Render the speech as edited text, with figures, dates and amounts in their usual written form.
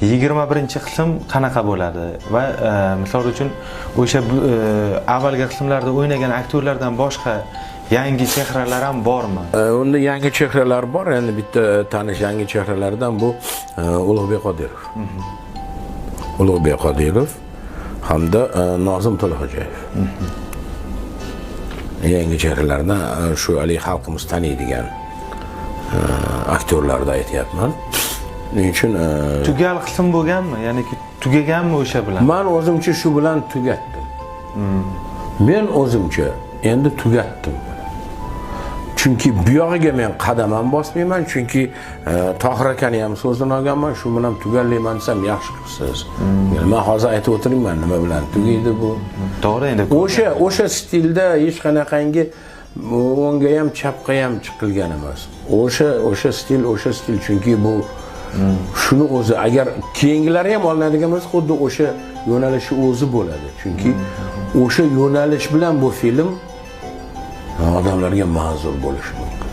21-qism qanaqa bo'ladi va misol uchun o'sha avvalgi qismlarda o'ynagan aktyorlardan boshqa yangi chehralar ham bormi? Unda yangi chehralar bor. Endi bitta tanish yangi chehralardan bu Ulug'bek Qodirov. Ulug'bek Qodirov hamda Nozim To'laxo'jayev. Yangi chehralardan shu haligi xalqimiz taniydigan aktyorlarni aytyapman. Shuning uchun tugal qism bo'lganmi? Ya'ni tugaganmi o'sha bilan? Men o'zimcha shu bilan tugatdim. Men o'zimcha endi tugatdim. Chunki bu yog'iga men qadam ham bosmayman, chunki Tohir akani ham so'zini olganman, shu bilan tugallayman desam yaxshi qilibsiz. Men hozir aytib o'tiribman, nima bilan tugaydi bu? To'g'ri, endi o'sha stilda hech qanaqangi o'ngga ham chapga ham chiqilgan emas. O'sha stil chunki bu shuni o'zi agar keyingilari ham olinadigan bo'lsa, xuddi o'sha yo'nalishi o'zi bo'ladi. Chunki o'sha yo'nalish bilan bu film odamlarga manzur bo'lishi mumkin.